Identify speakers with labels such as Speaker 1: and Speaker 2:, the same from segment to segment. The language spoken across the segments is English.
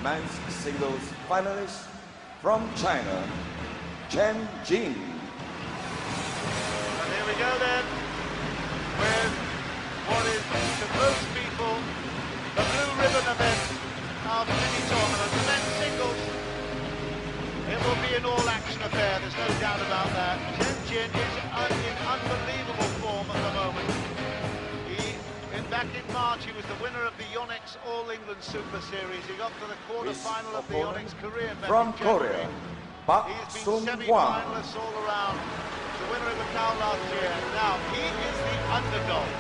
Speaker 1: men's singles finalist from China, Jin Chen.
Speaker 2: And here we go then, with what is to most people the blue ribbon event of any tournament, the men's singles. It will be an all-action affair, there's no doubt about that. Jin Chen is in unbelievable form at the moment. Back in March, he was the winner of the Yonex All-England Super Series. He got to the quarter-final of the Yonex Korean back
Speaker 1: from
Speaker 2: in January.
Speaker 1: Korea, Park
Speaker 2: He's
Speaker 1: Sung
Speaker 2: been
Speaker 1: Hwan.
Speaker 2: semi-finalists all around. The winner of the Cow last year. Now, he is the underdog.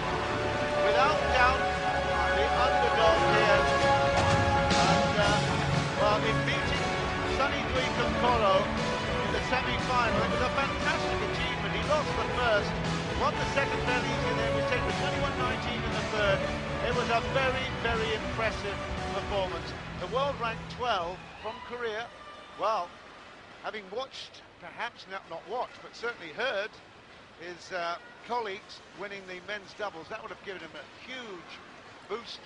Speaker 2: Without doubt, the underdog here. And, well, in beating Sunny Koro in the semi-final, it was a fantastic achievement. He lost the first, won the second fairly easy, then was taken 21-19 in the third. It was a very, very impressive performance. The world ranked 12 from Korea. Well, having watched, perhaps not watched, but certainly heard his colleagues winning the men's doubles, that would have given him a huge boost.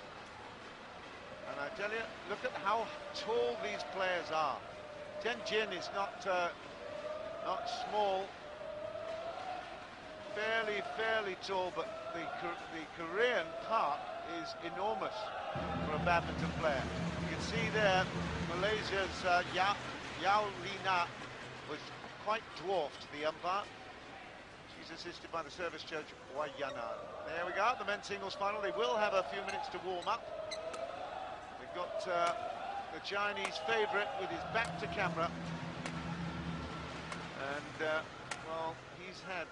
Speaker 2: And I tell you, look at how tall these players are. Jin Chen is not small, fairly tall, but the Korean Park is enormous for a badminton player. You can see there, Malaysia's Yao Lina was quite dwarfed, the umpire. She's assisted by the service judge, Wayana. There we go, the men's singles final. They will have a few minutes to warm up. We've got the Chinese favourite with his back to camera. And, well, he's had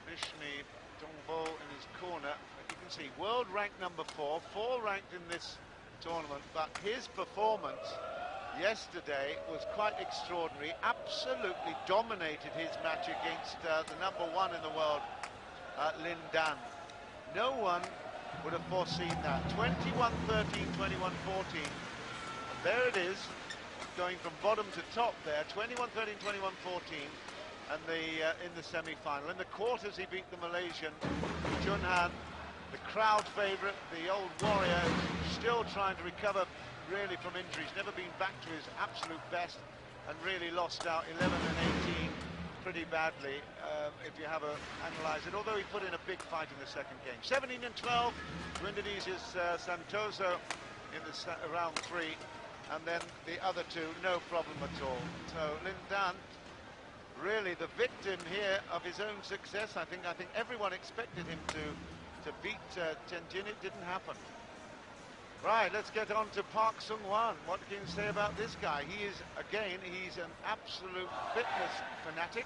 Speaker 2: Vishni Dongbo in his corner. You can see world rank number 4 ranked in this tournament, but his performance yesterday was quite extraordinary. Absolutely dominated his match against the number 1 in the world, Lin Dan. No one would have foreseen that. 21-13, 21-14. And there it is, going from bottom to top there. 21-13, 21-14. And in the semi-final. In the quarters, he beat the Malaysian Jun Han, the crowd favourite, the old warrior, who's still trying to recover really from injuries, never been back to his absolute best, and really lost out 11 and 18 pretty badly, if you have a analyse it, although he put in a big fight in the second game. 17 and 12 to Indonesia's Santoso in the round 3, and then the other two, no problem at all. So Lin Dan, really the victim here of his own success. I think everyone expected him to beat Jin Chen. It didn't happen. Right, let's get on to Park Sung Hwan. What can you say about this guy? He's an absolute fitness fanatic.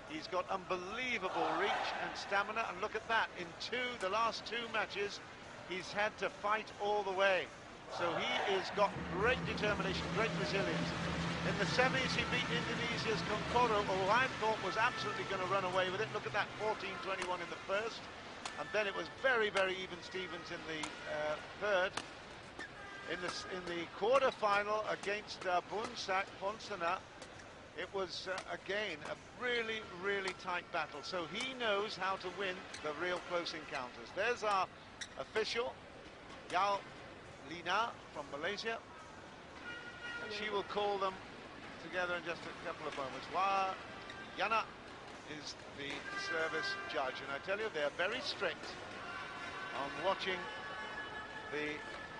Speaker 2: He's got unbelievable reach and stamina, and look at that, in the last two matches, he's had to fight all the way. So he has got great determination, great resilience. In the semis, he beat Indonesia's Koro, who I thought was absolutely going to run away with it. Look at that, 14-21 in the first. And then it was very, very even Stevens in the third. In the quarter-final against Bunsak Ponsana, it was, again, a really, really tight battle. So he knows how to win the real close encounters. There's our official, Yao Lina from Malaysia. And she will call them together in just a couple of moments. Yana is the service judge, and I tell you, they're very strict on watching the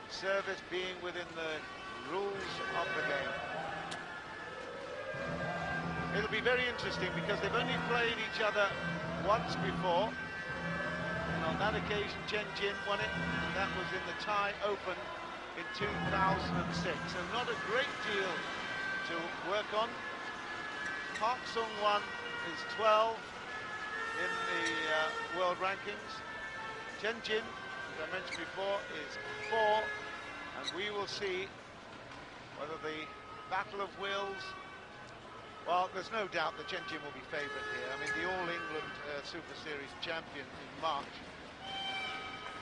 Speaker 2: service being within the rules of the game. It'll be very interesting because they've only played each other once before, and on that occasion Jin Chen won it, and that was in the Thai Open in 2006, so not a great deal to work on. Park Sung Hwan is 12 in the world rankings. Jin Chen, as I mentioned before, is 4, and we will see whether the battle of wills. Well, there's no doubt that Jin Chen will be favourite here. I mean, the All-England Super Series champion in March,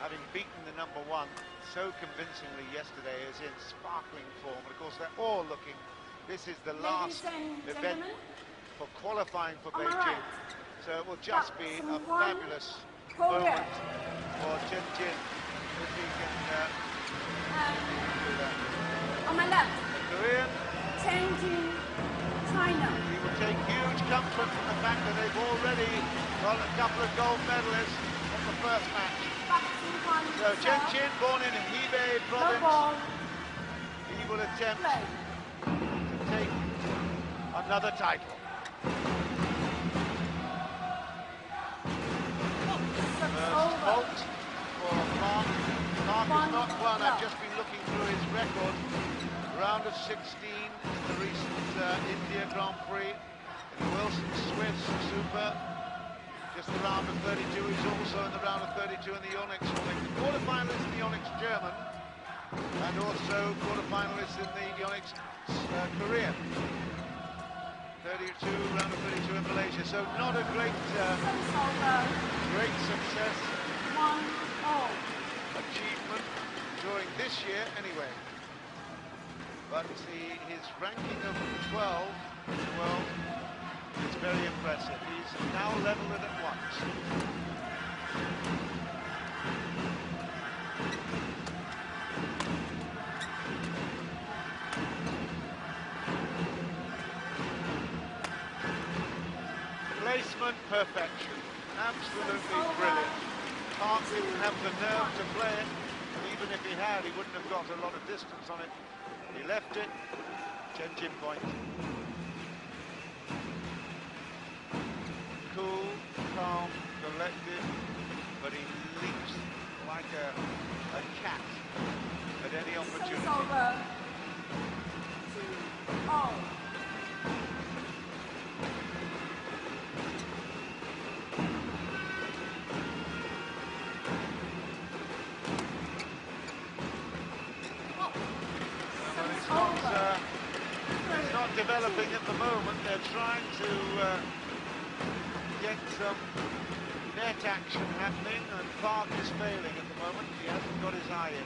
Speaker 2: having beaten the number 1 so convincingly yesterday, is in sparkling form. And of course, they're all looking. This is the last event for qualifying for Beijing. So it will just be a fabulous moment for Jin Chen if he can do that.
Speaker 3: my left.
Speaker 2: The Korean,
Speaker 3: Changing China.
Speaker 2: he will take huge comfort from the fact that they've already got a couple of gold medalists from the first match.
Speaker 3: Back to one.
Speaker 2: So Jin Chen, born in Hebei
Speaker 3: No
Speaker 2: province,
Speaker 3: ball.
Speaker 2: he will attempt
Speaker 3: Play.
Speaker 2: to take another title. First fault for Park. Park has not won. I've just been looking through his record. Round of 16 in the recent India Grand Prix. In the Wilson Swiss Super. Just the round of 32. He's also in the round of 32 in the Onyx Swimming. Quarterfinalist in the Onyx German. And also quarterfinalist in the Onyx Korean. 32, round of 32 in Malaysia. So not a great success.
Speaker 3: 1-0.
Speaker 2: Achievement during this year anyway. But his ranking of 12 in the world is very impressive. He's now leveled it at once. Placement perfection. Absolutely brilliant. Park didn't have the nerve to play it. Even if he had, he wouldn't have got a lot of distance on it. He left it. Chen point. Cool, calm, collected, but he leaps like a cat at any opportunity.
Speaker 3: Over. 2-0.
Speaker 2: It's not developing at the moment. They're trying to get some net action happening, and Park is failing at the moment. He hasn't got his eye in.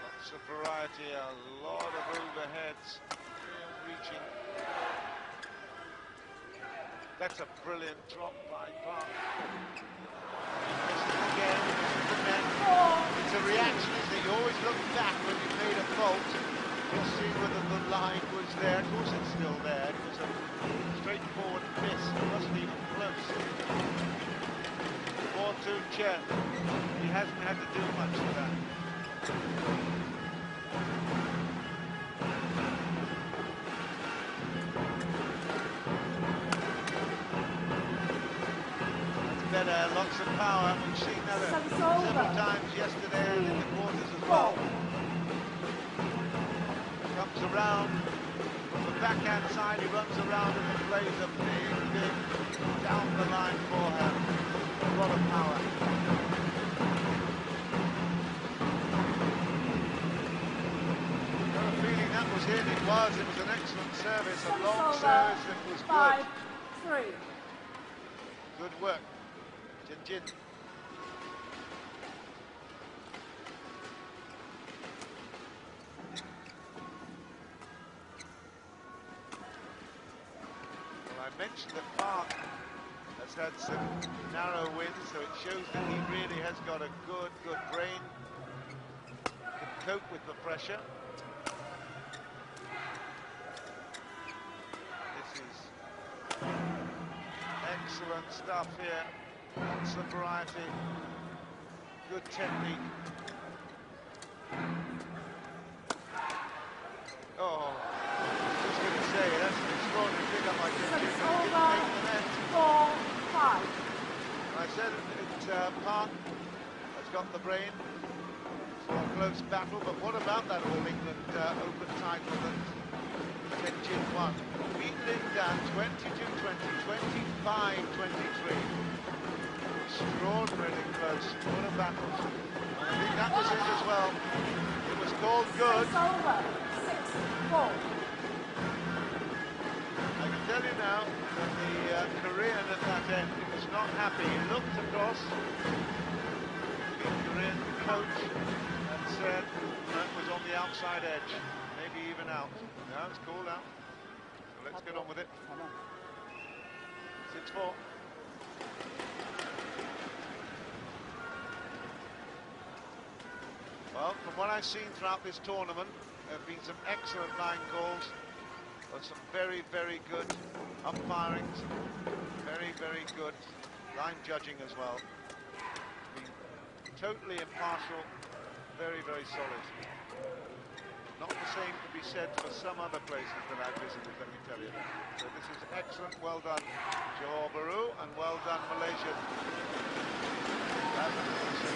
Speaker 2: Lots of variety, a lot of overheads, reaching. That's a brilliant drop by Park. He misses again, misses the net. It's a reaction, isn't it? You always look back when you've made a fault. You'll see whether the line was there. Of course it's still there. It was a straightforward miss. It wasn't even close. 4-2 Chen. He hasn't had to do much of that. Better, lots of power. We've seen that several times yesterday and in the quarters as well. Comes around from the backhand side, he runs around and plays a big down the line forehand. A lot of power. Got a feeling that was in. It was an excellent service, a long service that was good.
Speaker 3: 5-3.
Speaker 2: Good work. Jin. Well, I mentioned that Park has had some narrow wins, so it shows that he really has got a good brain, can cope with the pressure. This is excellent stuff here. Lots of variety, good technique. Oh, I was going to say, that's an extraordinary pick up by Jin Chen. He didn't make the net.
Speaker 3: 4-5.
Speaker 2: I said that Park has got the brain for a close battle, but what about that All England Open title that Jin Chen won? Beat Lin Dan 22-20, 25-23. Extraordinarily close. What a battle. And I think that was it as well. It was called good.
Speaker 3: It's over. 6-4.
Speaker 2: I can tell you now that the Korean at that end was not happy. He looked across, coach and said that was on the outside edge, maybe even out. Now it's called out. So let's get on with it. 6-4. Well, from what I've seen throughout this tournament, there have been some excellent line calls, but some very, very good umpiring, some very, very good line judging as well. Been totally impartial, very, very solid. Not the same to be said for some other places that I've visited, let me tell you. So this is excellent, well done Johor Bahru, and well done Malaysia.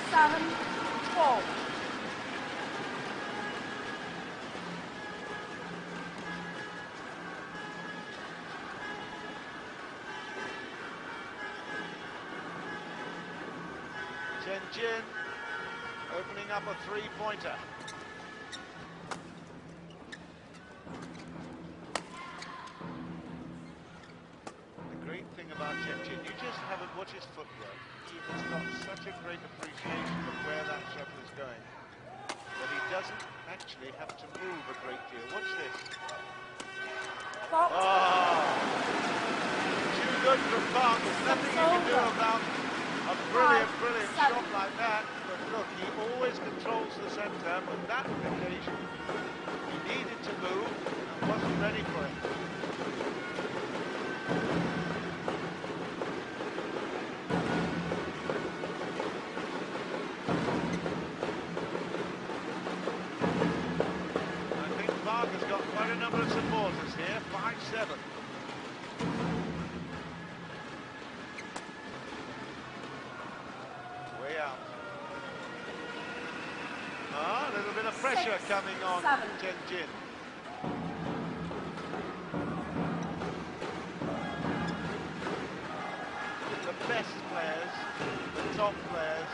Speaker 3: 7-4.
Speaker 2: Jin opening up a three-pointer. The great thing about Jin, you just haven't watched his footwork. He has got such a great appreciation of where that shuttle is going that he doesn't actually have to move a great deal. Watch this. Oh, too good for Park. There's nothing you can do about a brilliant, brilliant shot like that. But look, he always controls the centre, but that occasion he needed to move and wasn't ready for it. I think Park has got quite a number of supporters here, 5-7. A little bit of pressure coming on Jin. The best players, the top players,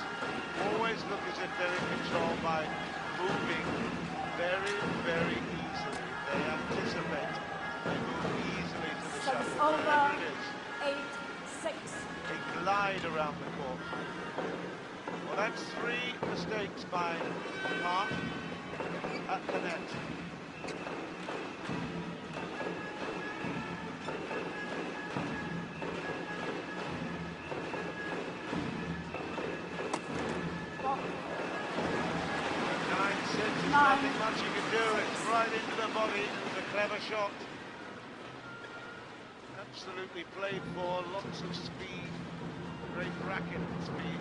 Speaker 2: always look as if they're in control by moving very, very easily. They anticipate. They move easily to the shuttle, whatever it is.
Speaker 3: 8-6.
Speaker 2: They glide around the court. Well, that's 3 mistakes by Park at the net. Nothing much you can do. It's right into the body. It was a clever shot. Absolutely played for. Lots of speed. Great racket speed.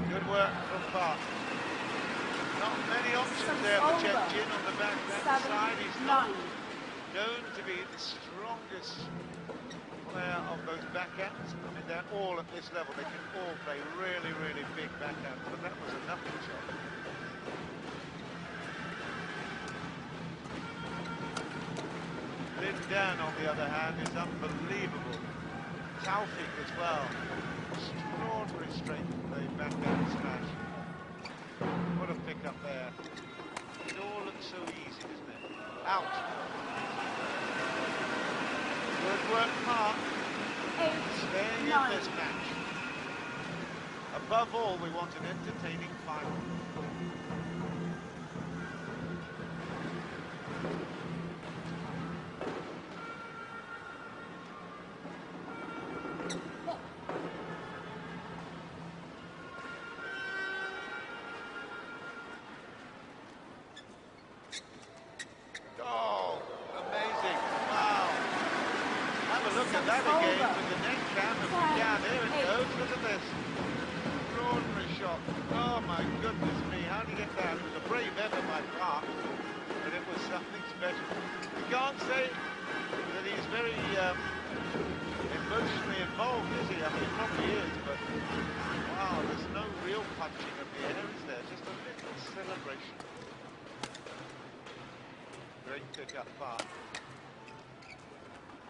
Speaker 2: Good work from Park. Not many options there for Jin on the back side. He's not known to be the strongest player of those backhands. I mean, they're all at this level. They can all play really, really big backhands, but that was a nothing shot. Lin Dan, on the other hand, is unbelievable. Taufik as well. Extraordinary strength for the backhand smash. What a pick-up there. It all looks so easy, doesn't it? Out. Good work, Park. Staying in this match. Above all, we want an entertaining final.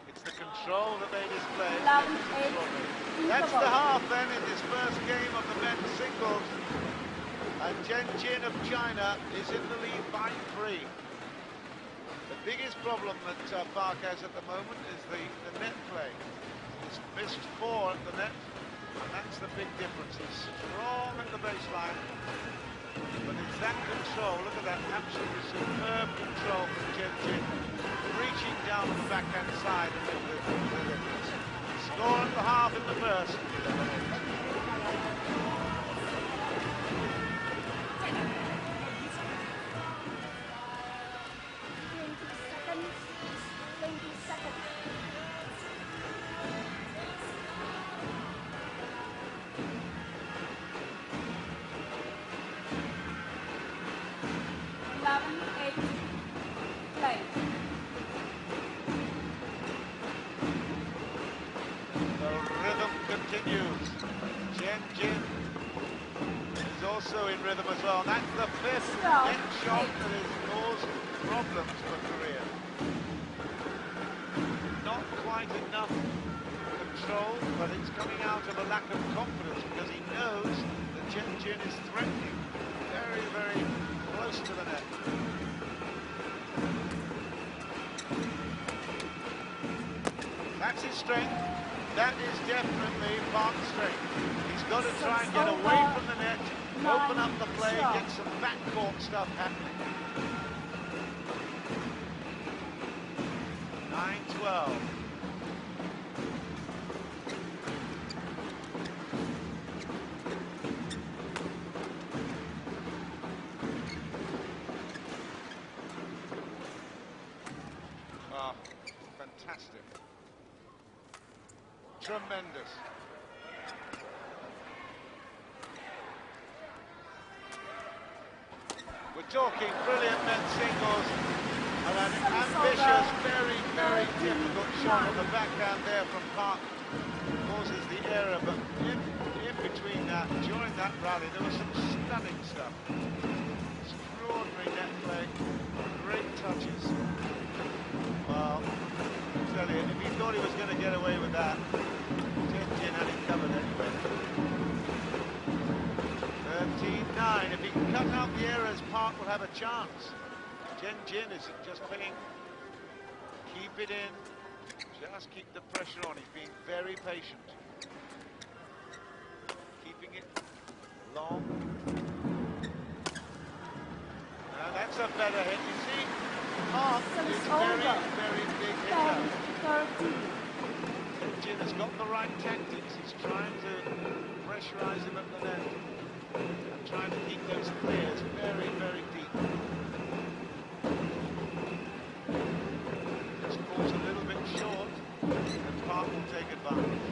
Speaker 2: It's the control that they display. That's the half then in this first game of the men's singles. And Jin Chen of China is in the lead by 3. The biggest problem that Park has at the moment is the net play. He's missed 4 at the net, and that's the big difference. He's strong at the baseline, but it's that control. Look at that absolutely superb control from Jin Chen, reaching down on the backhand side and make the difference. Score at the half in the first.
Speaker 3: 11-8, play.
Speaker 2: The rhythm continues. Jin is also in rhythm as well. That's the 5th net shot that has caused problems for Korea. Not quite enough control, but it's coming out of a lack of confidence because he knows that Jin is threatening very, very close to the net. That's his strength. That is definitely Park's strength. He's got to try and get away from the net, open up the play, get some backcourt stuff happening. 9-12. Oh, fantastic. Tremendous. We're talking brilliant men's singles and an ambitious, very, very difficult shot on the backhand there from Park. Causes the error, but in between that, during that rally, there was some stunning stuff. Extraordinary net play, great touches. Well, I tell you, if he thought he was going to get away with that, Jin had it covered anyway. 13-9. If he can cut out the errors, Park will have a chance. Jin is just playing. Keep it in. Just keep the pressure on. He's being very patient. Keeping it long. Now that's a better hit. You see, Park is very, very big hitter. Jin has got the right tactics. He's trying to pressurize him at the net. And trying to keep those clears very, very deep. Just falls a little bit short, and Park will take advantage.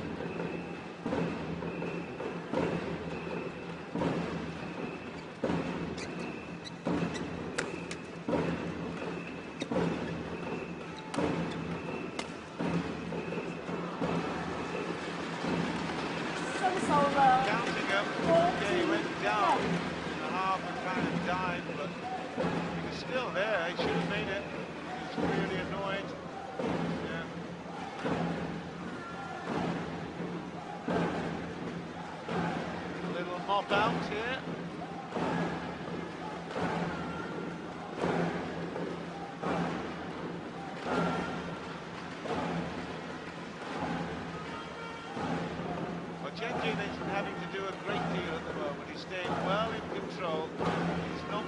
Speaker 2: Counting up, okay, he went down in the half and kind of died, but he was still there. He should have made it. He was really annoyed. Yeah. A little mop out here. Jin isn't having to do a great deal at the moment. He's staying well in control. He's not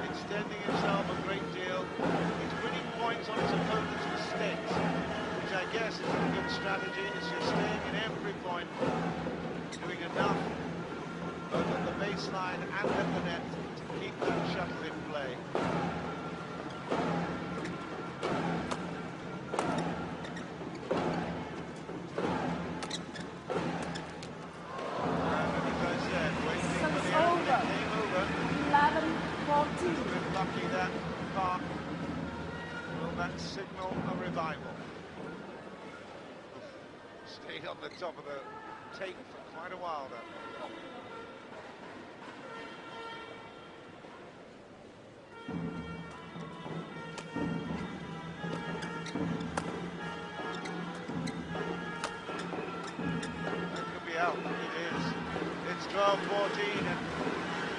Speaker 2: extending himself a great deal. He's winning points on his opponent's mistakes, which I guess is a good strategy. It's just staying in every point, doing enough both at the baseline and at the net to keep that shuttle in play. A little bit lucky that Park will that signal a revival. Stayed on the top of the tape for quite a while there. That could be out. It is. It's 12-14 and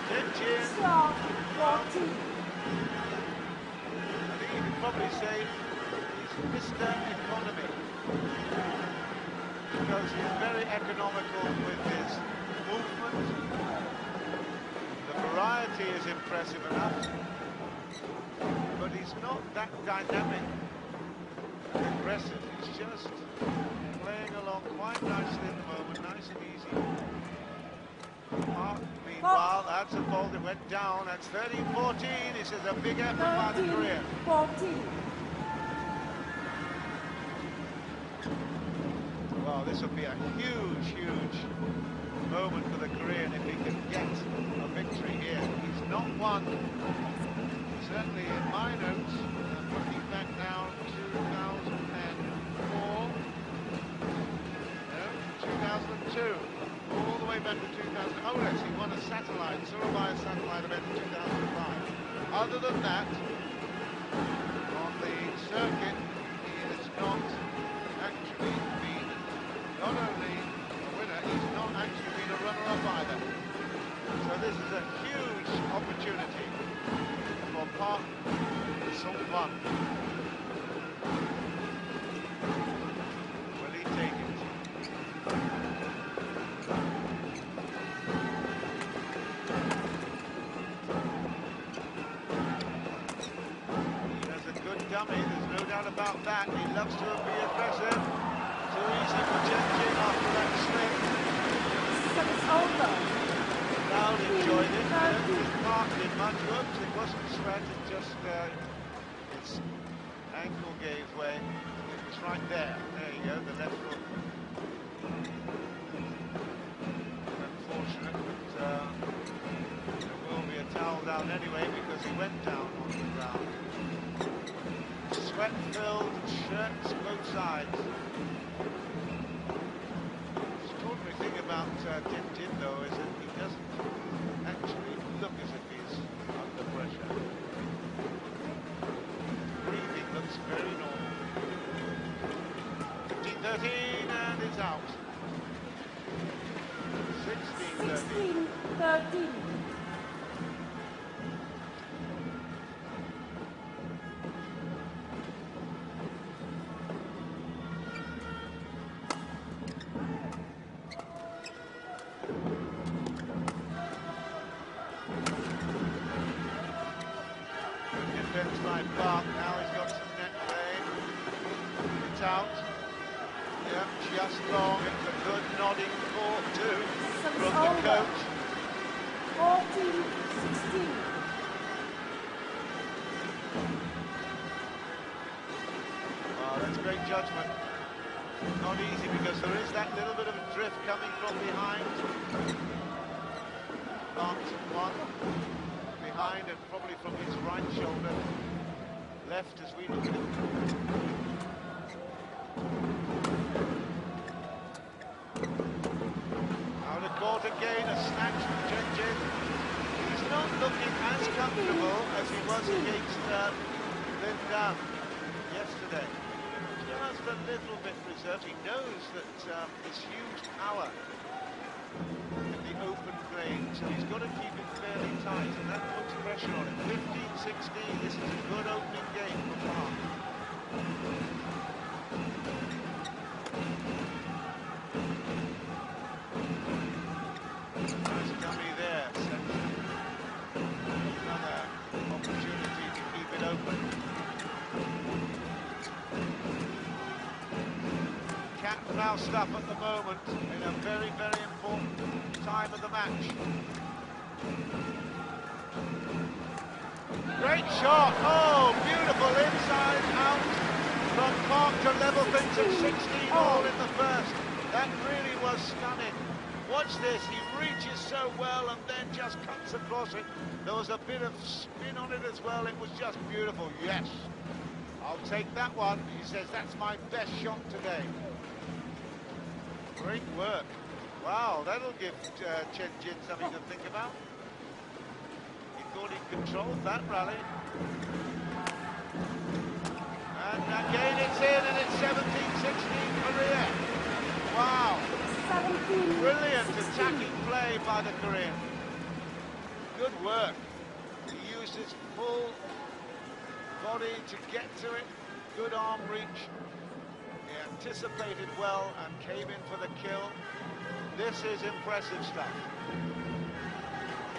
Speaker 2: Jin Chen.
Speaker 3: 12-14.
Speaker 2: I think probably say he's Mr. Economy, because he's very economical with his movement. The variety is impressive enough, but he's not that dynamic and aggressive. He's just playing along quite nicely at the moment, nice and easy. Park, meanwhile, that's a ball that went down. That's 13-14. This is a big effort by the Korean.
Speaker 3: 14.
Speaker 2: Well, this will be a huge, huge moment for the Korean if he can get a victory here. He's not won, certainly in my notes, looking back now, 2004, no, 2002, all the way back to 2000. Oh yes, he won a satellite, Surabaya satellite event in 2005. Other than that, on the circuit, he has not actually been, not only a winner, he's not actually been a runner-up either. So this is a huge opportunity for Park Sung Hwan. Will he take it? He has a good dummy, there's no doubt about that. He loves to be aggressive. Too easy for Jin Chen after that swing.
Speaker 3: It's over.
Speaker 2: Crowd enjoyed it. I don't think Park did much. Whoops, it wasn't sweat, it just its ankle gave way. It was right there. There you go, the left foot. Unfortunate, but there will be a towel down anyway because he went down on the ground. Sweat-filled shirts both sides. Extraordinary thing about Jin Chen though is that he doesn't actually look as if he's under pressure. Breathing looks very normal. 15-13 and it's out. 16-13.
Speaker 3: 16-13.
Speaker 2: By Park, now he's got some net play. It's out. Yep, just long. It's a good nodding call too from the coach.
Speaker 3: 14-16.
Speaker 2: Oh, that's great judgment. Not easy because there is that little bit of a drift coming from behind. One behind and probably from his right shoulder. Left as we look at it. Out of court again, a snatch from Jin Chen. He's not looking as comfortable as he was against Lin Dan yesterday. Just a little bit reserved. He knows that this huge power in the open plane, so he's got to keep it fairly tight, and that puts pressure on him. 15-16, this is a good opening game for Park. Nice dummy there. Another opportunity to keep it open. Cat and mouse stuff at the moment in a very, very important time of the match. Great shot. Oh, beautiful inside out from Park to level things at 16 all in the first. That really was stunning. Watch this, he reaches so well and then just cuts across it. There was a bit of spin on it as well. It was just beautiful. Yes, I'll take that one. He says, that's my best shot today. Great work. Wow, that'll give Chen Jin something to think about. He thought he controlled that rally. And again it's in, and it's 17-16 Korea. Wow.
Speaker 3: 17,
Speaker 2: Brilliant
Speaker 3: 16.
Speaker 2: attacking play by the Korean. Good work. He used his full body to get to it, good arm reach. He anticipated well and came in for the kill. This is impressive stuff.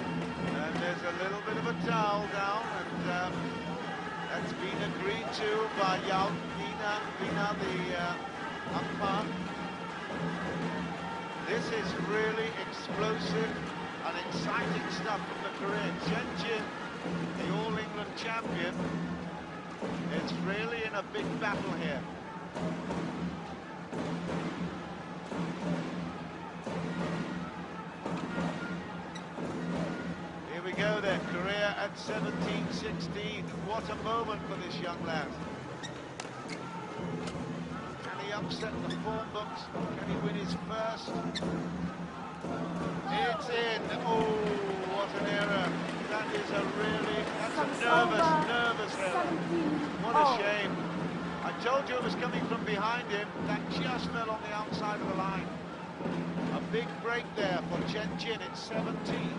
Speaker 2: And there's a little bit of a towel down, and that's been agreed to by Yao Lina, the umpire. This is really explosive and exciting stuff from the Korean. Jin Chen, the All England champion, is really in a big battle here. Here we go then, Korea at 17-16. What a moment for this young lad. Can he upset the form books? Can he win his first? It's in. Oh, what an error. That is a really, that's a nervous error. What a shame. I told you it was coming from behind him. That just fell on the outside of the line. A big break there for Jin Chen. It's 17.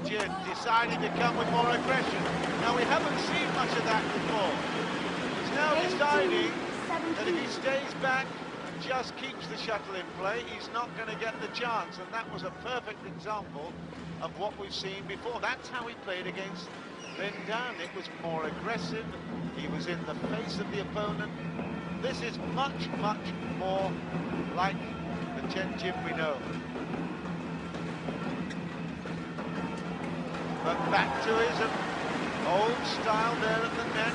Speaker 2: Jin deciding to come with more aggression. Now, we haven't seen much of that before. He's now deciding that if he stays back and just keeps the shuttle in play, he's not going to get the chance. And that was a perfect example of what we've seen before. That's how he played against Lin Dan. It was more aggressive. He was in the face of the opponent. This is much, much more like the Jin Chen we know. But back to his old style there at the net.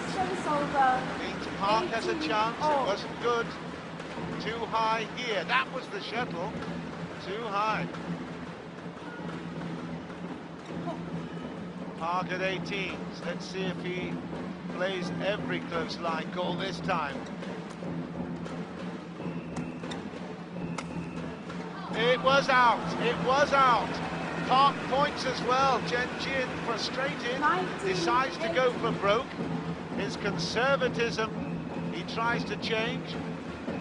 Speaker 2: Means Park has a chance. It wasn't good. Too high here. That was the shuttle. Too high. Park at 18s. Let's see if he plays every close line call this time. It was out. It was out. Park points as well. Jin Chen, frustrated, decides to go for broke. His conservatism, he tries to change,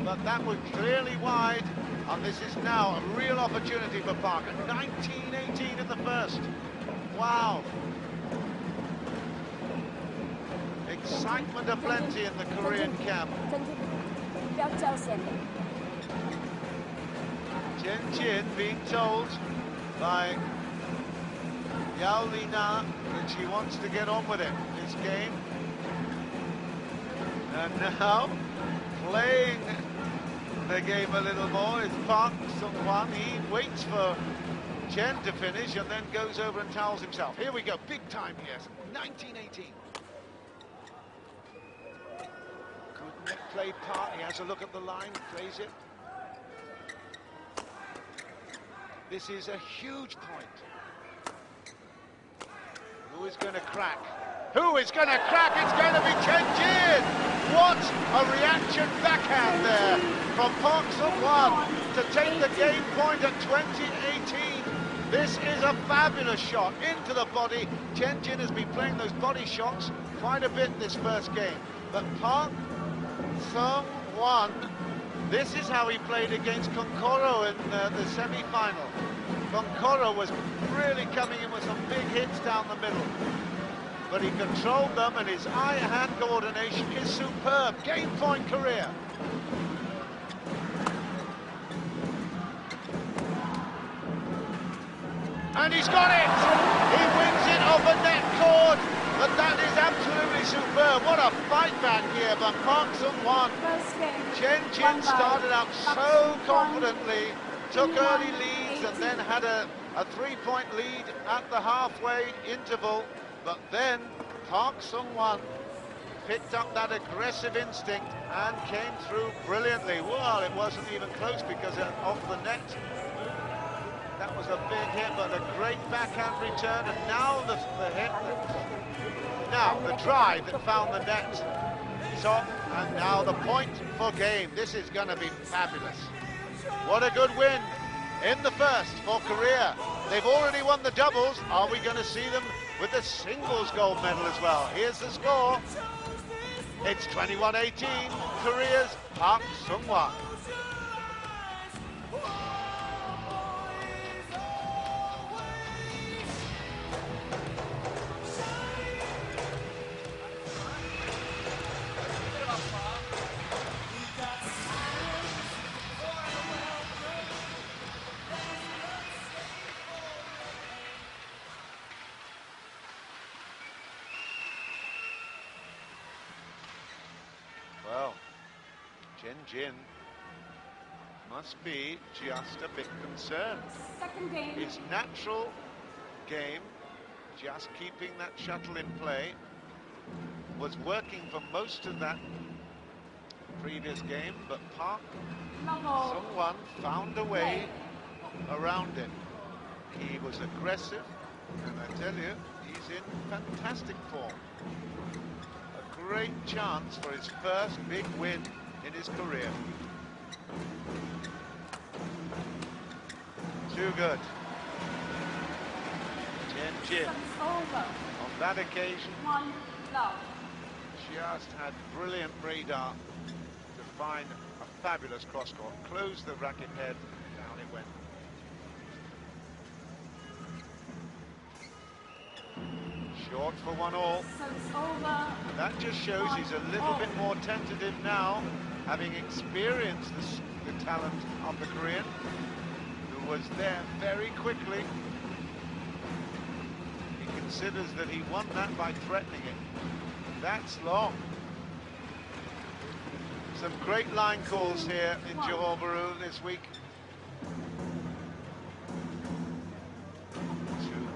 Speaker 2: but that was clearly wide, and this is now a real opportunity for Park. 19-18 in the first. Wow. Excitement aplenty in the Korean camp. Jin Chen being told by Yao Lina that she wants to get on with it, this game. And now, playing the game a little more is Park Sung Hwan. He waits for Chen to finish and then goes over and towels himself. Here we go, big time here, 19-18. Good net play, Park. He has a look at the line, plays it. This is a huge point. Who is going to crack? Who is going to crack? It's going to be Chen Jin! What a reaction backhand there from Park Sung Hwan to take the game point at 20-18. This is a fabulous shot into the body. Chen Jin has been playing those body shots quite a bit this first game. But Park Sung Hwan, this is how he played against Konkoro in the semi-final. Konkoro was really coming in with some big hits down the middle. But he controlled them, and his eye-hand coordination is superb. Game point, Korea. And he's got it! He wins it off a net cord, but that is absolutely superb. What a fight back here by Park Sung Hwan. Chen Chen started out so confidently, took early leads, and then had a 3-point lead at the halfway interval. But then Park Sung Hwan picked up that aggressive instinct and came through brilliantly. Well, it wasn't even close because off the net. That was a big hit, but a great backhand return, and now the hit. Now the drive that found the net top, and now the point for game. This is going to be fabulous. What a good win in the first for Korea. They've already won the doubles. Are we going to see them with the singles gold medal as well? Here's the score. It's 21-18, Korea's Park Sung Hwan. Well, Jin must be just a bit concerned.
Speaker 3: Second game.
Speaker 2: His natural game, just keeping that shuttle in play, was working for most of that previous game, but Park
Speaker 3: Level.
Speaker 2: Sung Hwan found a way around it. He was aggressive, and I tell you, he's in fantastic form. A great chance for his first big win in his career. Too good. Jin
Speaker 3: Service over.
Speaker 2: on that occasion
Speaker 3: 1-love.
Speaker 2: just had brilliant radar to find a fabulous cross-court. Closed the racket head, down it went. Short for 1-all.
Speaker 3: Service over.
Speaker 2: That just shows he's a little bit more tentative now, having experienced the talent of the Korean, who was there very quickly. He considers that he won that by threatening it. That's long. Some great line calls here in Johor Bahru this week.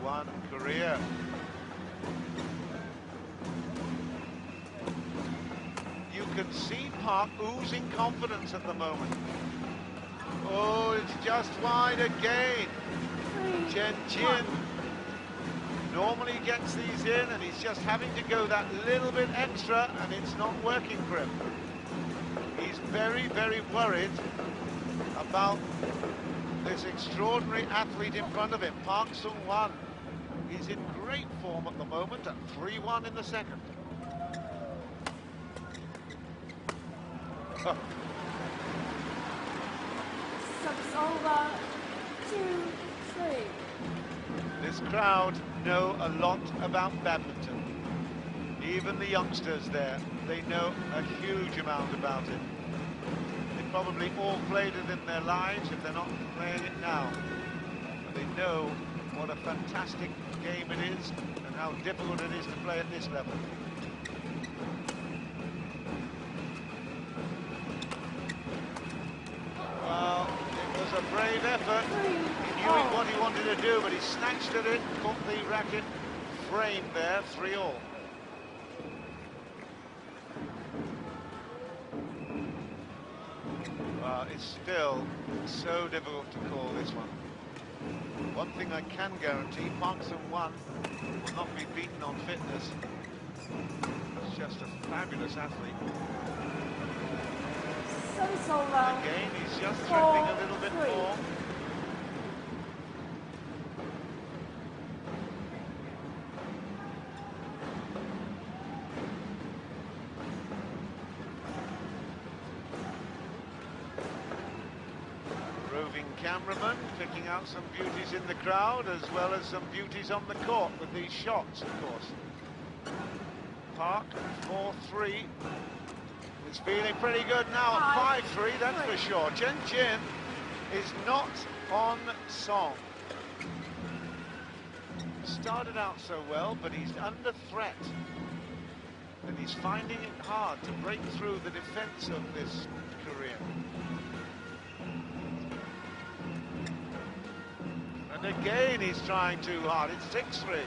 Speaker 2: 2-1 Korea. You can see Park oozing confidence at the moment. Oh, it's just wide again. Jin Chen normally gets these in, and he's just having to go that little bit extra, and it's not working for him. He's very, very worried about this extraordinary athlete in front of him, Park Sung Hwan. He's in great form at the moment at 3-1 in the second.
Speaker 3: Service over. 2-3.
Speaker 2: This crowd know a lot about badminton. Even the youngsters there, they know a huge amount about it. They probably all played it in their lives if they're not playing it now. But they know what a fantastic game it is and how difficult it is to play at this level. Well, it was a brave effort. He knew what he wanted to do, but he snatched at it, caught the racket frame there, 3-all. It's still so difficult to call this one. One thing I can guarantee, Park Sung Hwan will not be beaten on fitness. He's just a fabulous athlete.
Speaker 3: Service over.
Speaker 2: Again, he's just threatening a little bit
Speaker 3: 4-3.
Speaker 2: more. Roving cameraman picking out some beauties in the crowd as well as some beauties on the court with these shots, of course. Park 4-3. He's feeling pretty good now at 5-3, that's for sure. Jin Chen is not on song. Started out so well, but he's under threat. And he's finding it hard to break through the defense of this Korean. And again, he's trying too hard. It's 6-3.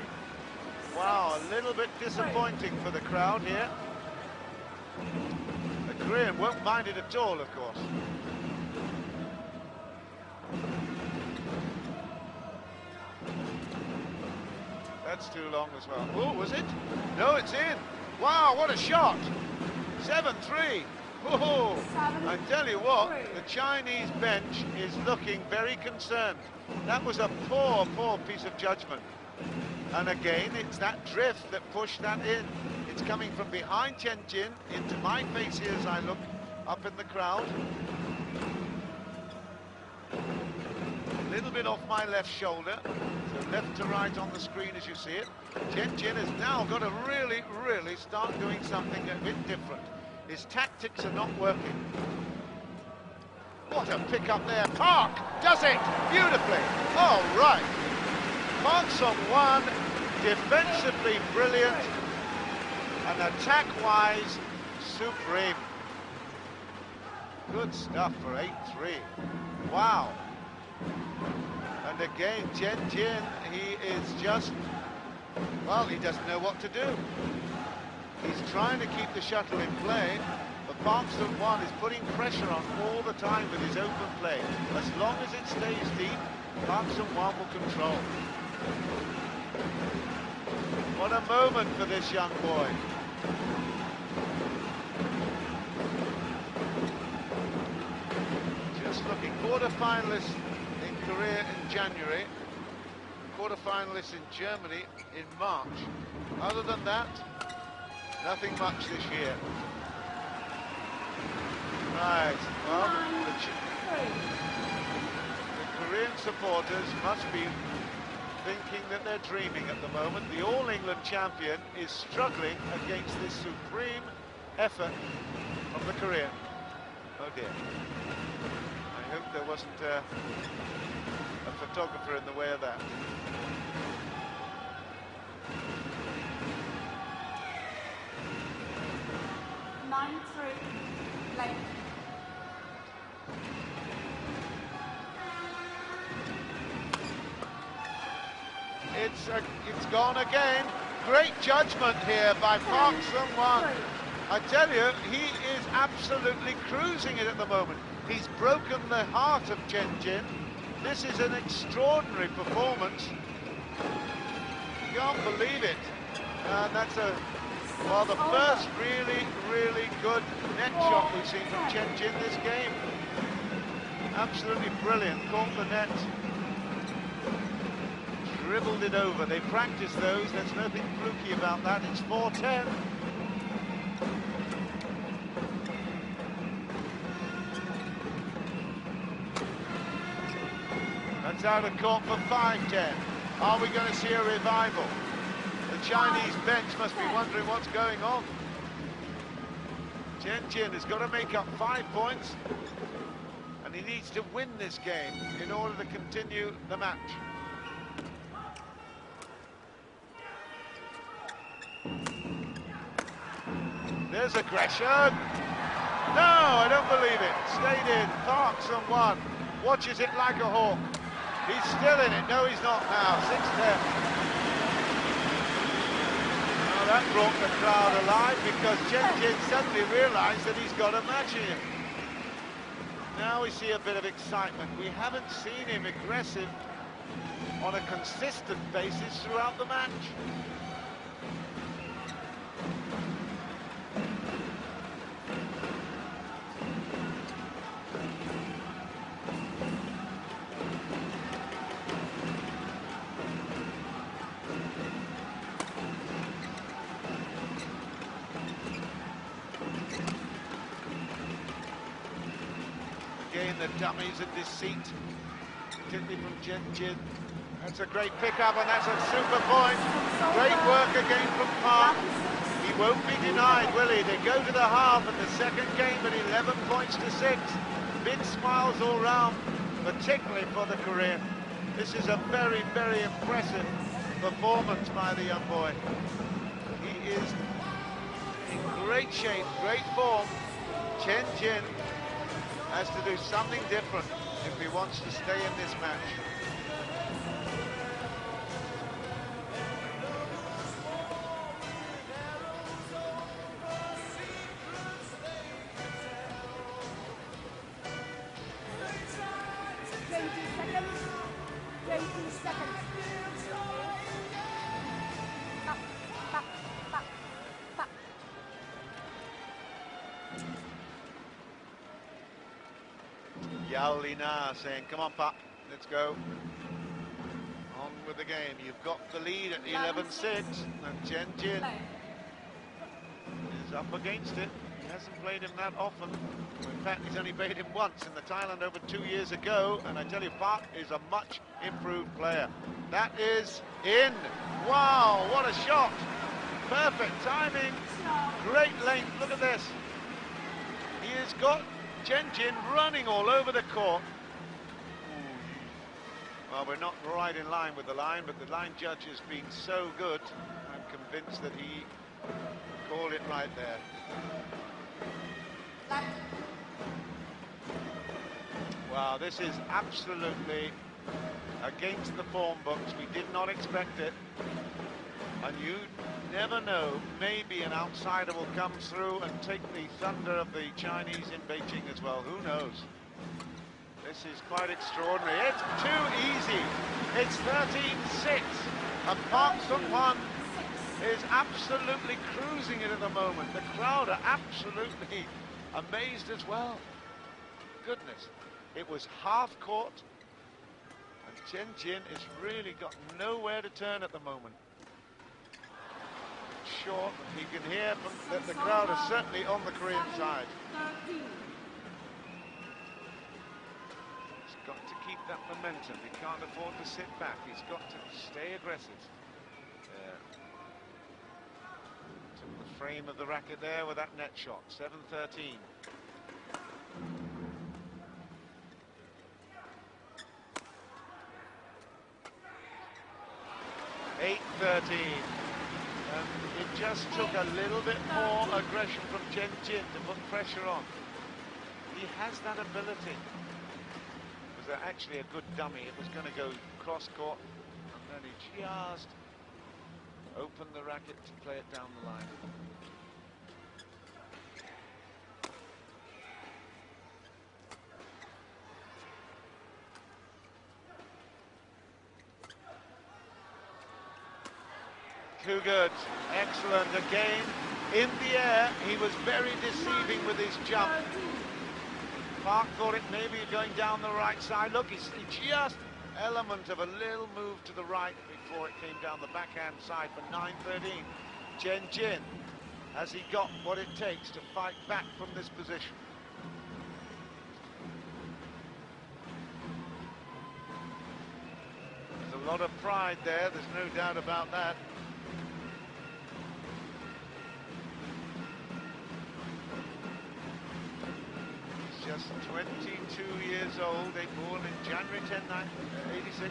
Speaker 2: Wow, a little bit disappointing for the crowd here. The Korean won't mind it at all, of course. That's too long as well. Oh, was it? No, it's in. Wow, what a shot. 7-3. Oh, I tell you what, the Chinese bench is looking very concerned. That was a poor piece of judgment. And again, it's that drift that pushed that in. It's coming from behind Jin Chen into my face here as I look up in the crowd. A little bit off my left shoulder, so left to right on the screen as you see it. Jin Chen has now got to really start doing something a bit different. His tactics are not working. What a pick up there. Park does it beautifully. All right. Park Sung Hwan, defensively brilliant, and attack-wise, supreme. Good stuff for 8-3. Wow. And again, Jin Chen, he is just, well, he doesn't know what to do. He's trying to keep the shuttle in play, but Park Sung Hwan is putting pressure on all the time with his open play. As long as it stays deep, Park Sung Hwan will control. What a moment for this young boy. Just looking, quarter-finalists in Korea in January, quarter-finalists in Germany in March. Other than that, nothing much this year. Right, well, the Korean supporters must be thinking that they're dreaming at the moment. The All-England champion is struggling against this supreme effort from the Korean. Oh dear. I hope there wasn't a photographer in the way of that.
Speaker 3: Late.
Speaker 2: It's gone again. Great judgment here by Park Sung Hwan. I tell you, he is absolutely cruising it at the moment. He's broken the heart of Jin Chen. This is an extraordinary performance. You can't believe it. And that's the first really good net shot we've seen from Jin Chen this game. Absolutely brilliant. Caught the net. Dribbled it over. They practice those. There's nothing fluky about that. It's 4-10. That's out of court for 5-10. Are we going to see a revival? The Chinese bench must be wondering what's going on. Jin Chen has got to make up 5 points, and he needs to win this game in order to continue the match. There's aggression. No, I don't believe it. Stayed in. Park Sung Hwan watches it like a hawk. He's still in it. No, he's not now. 6-10. Now that brought the crowd alive because Jin Chen suddenly realised that he's got a match here. Now we see a bit of excitement. We haven't seen him aggressive on a consistent basis throughout the match. Again, the dummies and deceit, particularly from Jin Chen. That's a great pickup, and that's a super point. Great work again from Park. He won't be denied, will he? They go to the half in the second game at 11 points to 6. Big smiles all round, particularly for the Korean. This is a very impressive performance by the young boy. He is in great shape, great form. Jin Chen has to do something different if he wants to stay in this match. Yao Lina saying, come on, Pop, let's go. On with the game. You've got the lead at 11-6. And Jin Chen He's up against it. He hasn't played him that often. In fact, he's only played him once in the Thailand Open 2 years ago, and I tell you, Park is a much improved player. That is in. Wow, what a shot. Perfect timing, great length. Look at this. He has got Jin Chen running all over the court. Well, we're not right in line with the line, but the line judge has been so good, I'm convinced that he called it right there. Wow, this is absolutely against the form books. We did not expect it. And you never know, maybe an outsider will come through and take the thunder of the Chinese in Beijing as well. Who knows? This is quite extraordinary. It's too easy. It's 13-6. And Park Sung Hwan is absolutely cruising it at the moment. The crowd are absolutely amazed as well. Goodness. It was half court. And Jin Chen has really got nowhere to turn at the moment. Short, he can hear from that the crowd are certainly on the Korean side. He's got to keep that momentum. He can't afford to sit back. He's got to stay aggressive. Took the frame of the racket there with that net shot. 7-13. And it just took a little bit more aggression from Jin Chen to put pressure on. He has that ability. It was actually a good dummy. It was going to go cross-court, and then he just opened the racket to play it down the line. Too good. Excellent. Again, in the air, he was very deceiving with his jump. Park thought it maybe going down the right side. Look, it's just element of a little move to the right before it came down the backhand side for 9-13. Jin Chen, has he got what it takes to fight back from this position? There's a lot of pride there, there's no doubt about that. Just 22 years old, they born in January 10, 86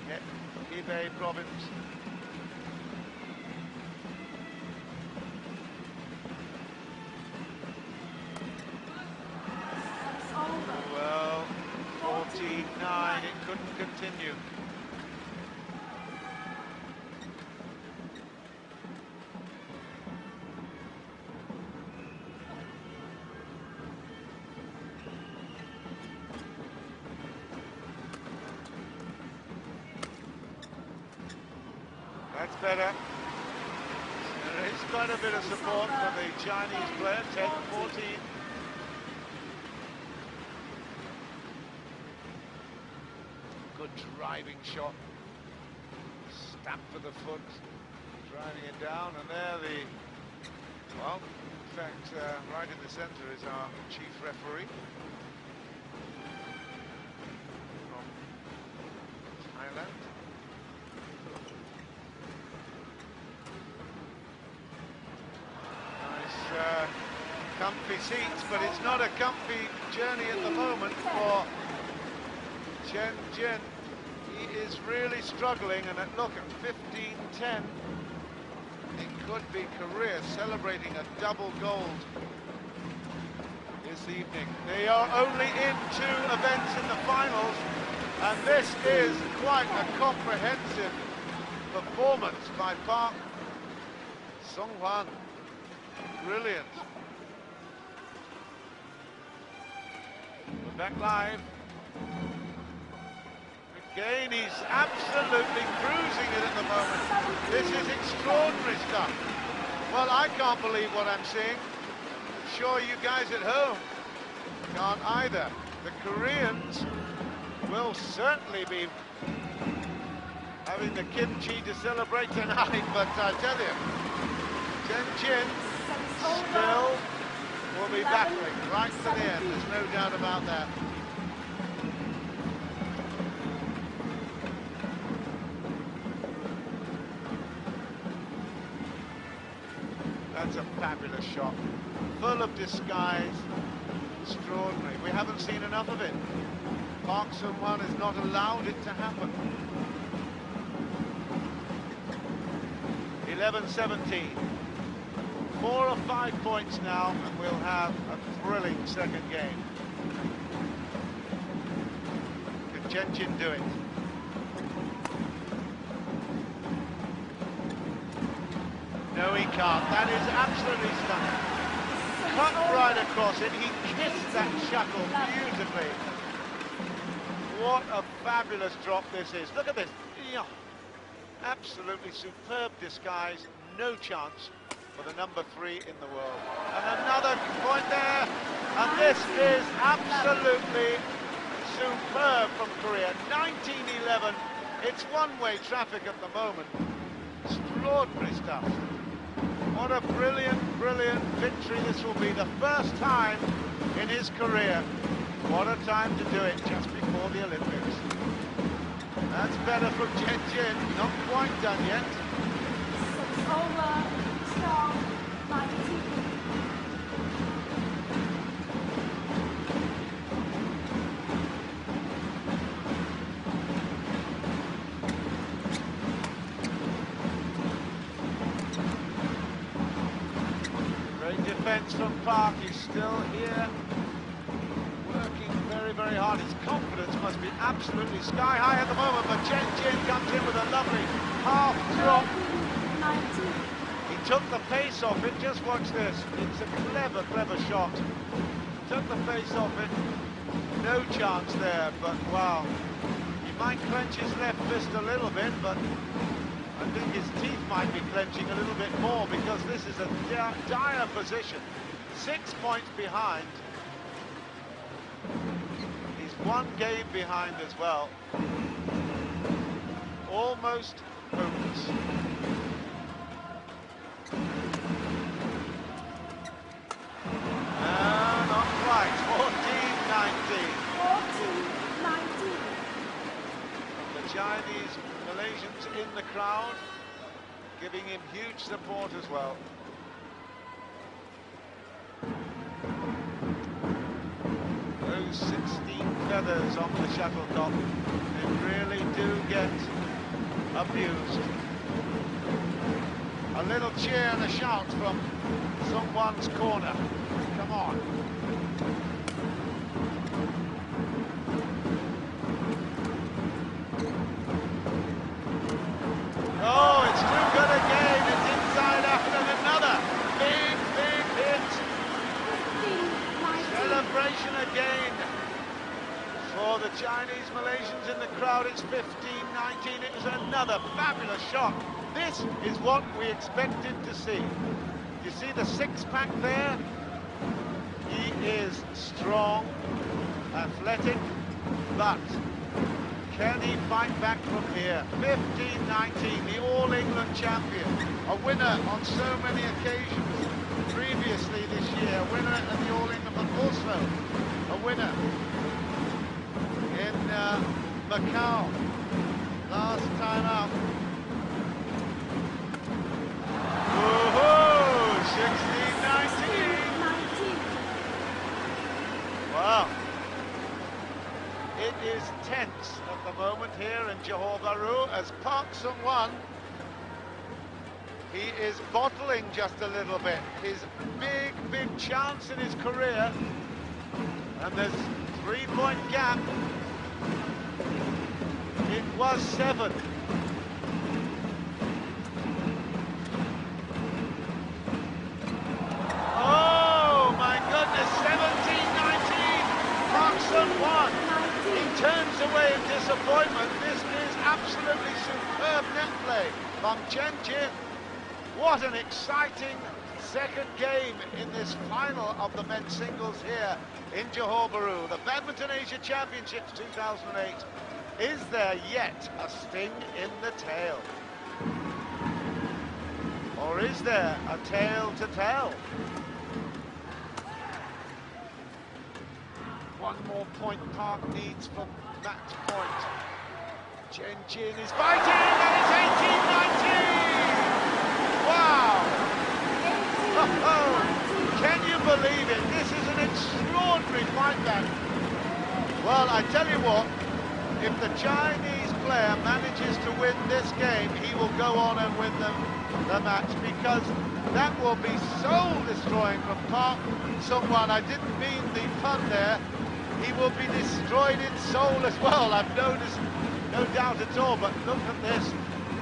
Speaker 2: in Hebei province. Well, 49, it couldn't continue. That's better. There is quite a bit of support for the Chinese player, 10-14. Good driving shot. Stamp for the foot, driving it down, and there well, in fact, right in the center is our chief referee from Thailand. Comfy seats, but it's not a comfy journey at the moment for Jin Chen. He is really struggling, and look at 15-10. It could be Korea celebrating a double gold this evening. They are only in 2 events in the finals, and this is quite a comprehensive performance by Park Sung Hwan. Brilliant. We're back live. Again, he's absolutely cruising it at the moment. This is extraordinary stuff. Well, I can't believe what I'm seeing. I'm sure you guys at home can't either. The Koreans will certainly be having the kimchi to celebrate tonight, but I tell you, Jin Chen still will be battling right to the end. There's no doubt about that. That's a fabulous shot. Full of disguise. Extraordinary. We haven't seen enough of it. Park Sung Hwan has not allowed it to happen. 11-17. 4 or 5 points now, and we'll have a thrilling second game. Can Jin Chen do it? No, he can't. That is absolutely stunning. Cut right across it. He kissed that shuttle beautifully. What a fabulous drop this is. Look at this. Yeah. Absolutely superb disguise. No chance for the number 3 in the world. And another point there. And this is absolutely superb from Korea. 19-11. It's one-way traffic at the moment. Extraordinary stuff. What a brilliant, brilliant victory this will be. The first time in his career. What a time to do it just before the Olympics. That's better from Jin Chen. Not quite done yet.
Speaker 3: It's over. Strong. 19.
Speaker 2: Great defence from Park. He's still here. Working very, very hard. His confidence must be absolutely sky high at the moment, but Jin Chen comes in with a lovely half drop.
Speaker 3: 19.
Speaker 2: He took the pace off it. Just watch this. It's a clever, clever shot. Took the pace off it. No chance there, but wow. He might clench his left fist a little bit, but I think his teeth might be clenching a little bit more because this is a dire position. 6 points behind. He's 1 game behind as well. Almost hopeless. Not quite. 14-19.
Speaker 3: 14-19.
Speaker 2: The Chinese, Malaysians in the crowd, giving him huge support as well. Those 16 feathers on the shuttlecock, they really do get abused. A little cheer and a shout from Sung Hwan's corner. Come on. Oh, it's too good again. It's inside out and another big, big hit.
Speaker 3: 15-19.
Speaker 2: Celebration again for the Chinese Malaysians in the crowd. It's 15-19. It was another fabulous shot. This is what we expected to see. You see the six-pack there? He is strong, athletic, but can he fight back from here? 15-19, the All-England champion, a winner on so many occasions previously this year, a winner at the All-England, but also a winner in Macau last time out. Woohoo! 16-19. Wow. It is tense at the moment here in Johor Bahru as Park Sung Hwan, he is bottling just a little bit. His big, big chance in his career, and there's 3-point gap. It was 7. Oh my goodness, 17-19. Park Sung Hwan, he turns away in disappointment. This is absolutely superb net play from Jin Chen. What an exciting second game in this final of the men's singles here in Johor Bahru. The Badminton Asia Championships 2008. Is there yet a sting in the tail? Or is there a tale to tell? One more point Park needs for match point. Jin is fighting, and it's 18-19! Wow! Can you believe it? This is an extraordinary fight back. Well, I tell you what, if the Chinese player manages to win this game, he will go on and win the match, because that will be soul-destroying from Park Sung Hwan. I didn't mean the pun there. He will be destroyed in soul as well, I've noticed, no doubt at all. But look at this,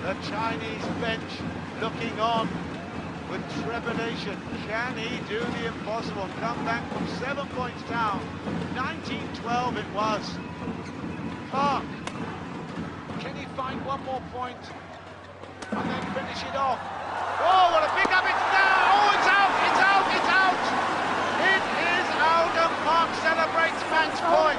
Speaker 2: the Chinese bench looking on with trepidation. Can he do the impossible? Come back from 7 points down. 19-12 it was. Park, can he find one more point and then finish it off? Oh, what a pick up, it's now! Oh, it's out, it's out, it's out! It is out, and Park celebrates match point.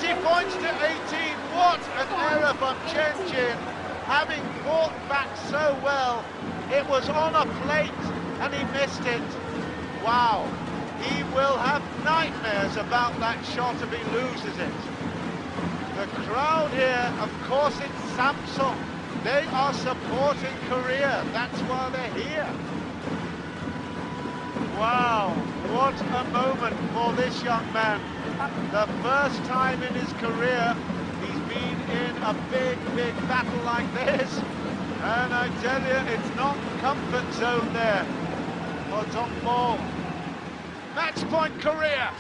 Speaker 2: 20 points to 18. What an error from Jin, having fought back so well. It was on a plate and he missed it. Wow, he will have nightmares about that shot if he loses it. The crowd here, of course, it's Samsung. They are supporting Korea, that's why they're here. Wow, what a moment for this young man. The first time in his career he's been in a big battle like this. And I tell you, it's not comfort zone there for Dong Bo. Match point Korea.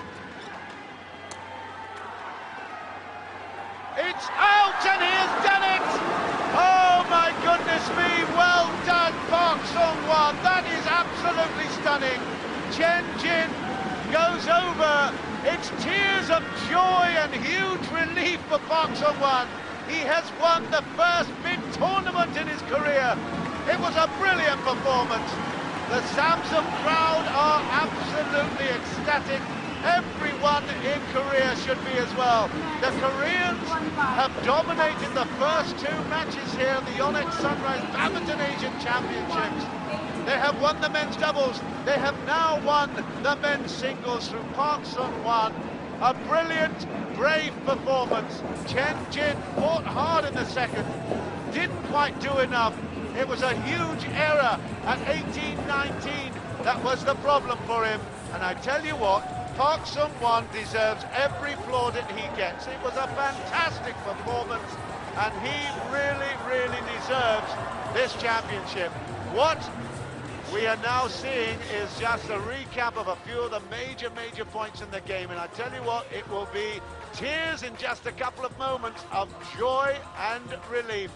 Speaker 2: It's out, and he has done it! Oh my goodness me, well done Park Sung Hwan. That is absolutely stunning. Jin goes over. It's tears of joy and huge relief for Park Sung Hwan. He has won the first big tournament in his career. It was a brilliant performance. The Samsung crowd are absolutely ecstatic. Everyone in Korea should be as well. The Koreans have dominated the first two matches here in the Yonex Sunrise Badminton Asian Championships. They have won the men's doubles. They have now won the men's singles through Park Sung Hwan. A brilliant, brave performance. Jin fought hard in the second, didn't quite do enough. It was a huge error at 18-19. That was the problem for him. And I tell you what, Park Sung Hwan deserves every plaudit he gets. It was a fantastic performance, and he really deserves this championship. What we are now seeing is just a recap of a few of the major points in the game, and I tell you what, it will be tears in just a couple of moments of joy and relief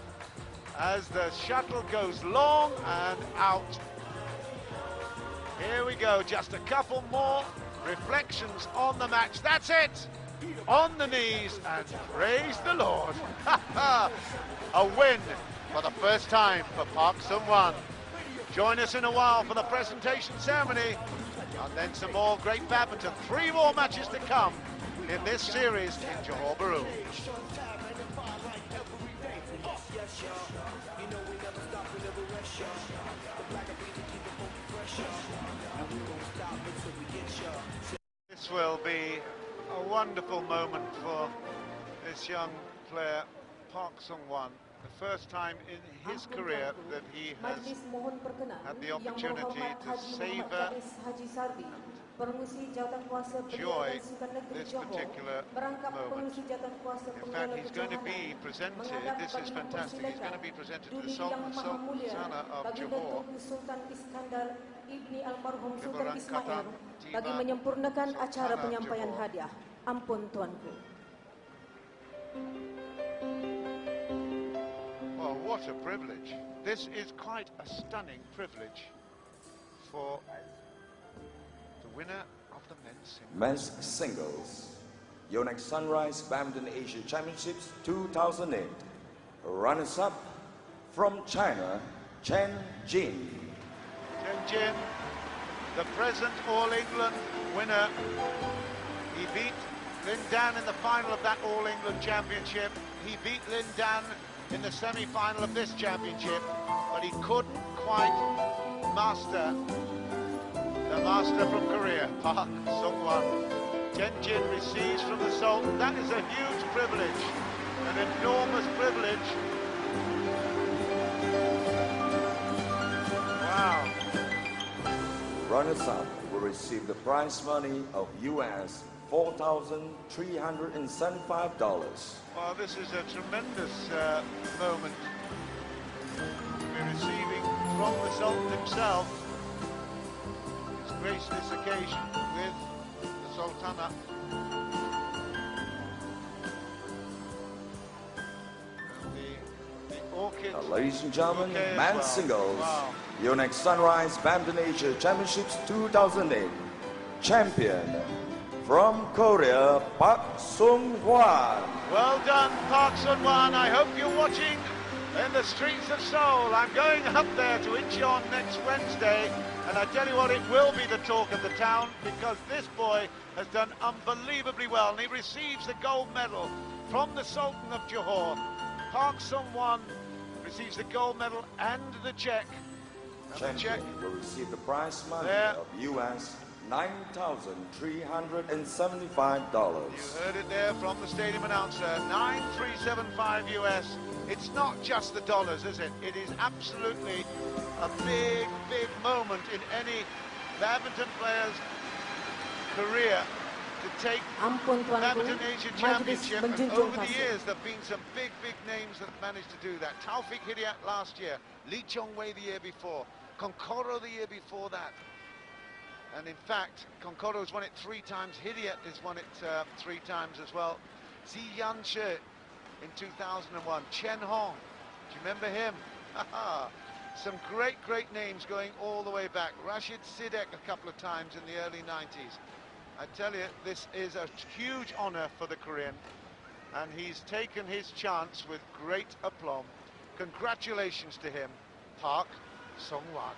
Speaker 2: as the shuttle goes long and out. Here we go, just a couple more reflections on the match. That's it! On the knees and praise the Lord. A win for the first time for Park Sung Hwan. Join us in a while for the presentation ceremony, and then some more great badminton. 3 more matches to come in this series in Johor Bahru. This will be a wonderful moment for this young player, Park Sung Hwan. The first time in his career that he has had the opportunity to savor joy this particular moment. In fact, he's going to be presented, this is fantastic, he's going to be presented to the Sultan and Sultana of Johor,
Speaker 4: bagi menyempurnakan acara penyampaian hadiah. Ampun tuanku.
Speaker 2: Well, what a privilege. This is quite a stunning privilege for the winner of the men's singles.
Speaker 1: Men's singles, Yonex Sunrise Badminton Asia Championships 2008. Runners-up from China, Jin Chen.
Speaker 2: Jin, the present All England winner. He beat Lin Dan in the final of that All England Championship. He beat Lin Dan in the semi-final of this championship, but he couldn't fight master, the master from Korea, Park Sung Hwan. Jin receives from the Sultan. That is a huge privilege, an enormous privilege. Wow.
Speaker 1: Runners-up will receive the prize money of US $4,375.
Speaker 2: Well, this is a tremendous moment. We're receiving from the Sultan himself. He's graced this occasion with the Sultana. And the orchid.
Speaker 1: Ladies and gentlemen,
Speaker 2: bouquet as
Speaker 1: men's
Speaker 2: well.
Speaker 1: singles,
Speaker 2: Wow.
Speaker 1: Yonex Sunrise Badminton Asia Championships 2008 champion from Korea, Park Sung Hwan.
Speaker 2: Well done, Park Sung Hwan. I hope you're watching in the streets of Seoul. I'm going up there to Incheon next Wednesday, and I tell you what, it will be the talk of the town, because this boy has done unbelievably well, and he receives the gold medal from the Sultan of Johor. Park Sung Hwan receives the gold medal and the check. And the check
Speaker 1: Champion will receive the prize money
Speaker 2: There.
Speaker 1: of US $9,375.
Speaker 2: You heard it there from the stadium announcer, 9,375 US. It's not just the dollars, is it? It is absolutely a big, big moment in any badminton player's career to take
Speaker 4: Ampun tuanku,
Speaker 2: Badminton Asia
Speaker 4: majlis
Speaker 2: Championship. And
Speaker 4: menjunjung
Speaker 2: over the
Speaker 4: kasih.
Speaker 2: years, there have been some big, big names that have managed to do that. Taufik Hidayat last year, Lee Chong-wei the year before, Concoro the year before that. And in fact, Concoro has won it 3 times. Hidayat has won it 3 times as well. Zi Yan-che in 2001. Chen Hong, do you remember him? Some great, great names going all the way back. Rashid Sidek a couple of times in the early 90s. I tell you, this is a huge honour for the Korean, and he's taken his chance with great aplomb. Congratulations to him, Park Sung Hwan.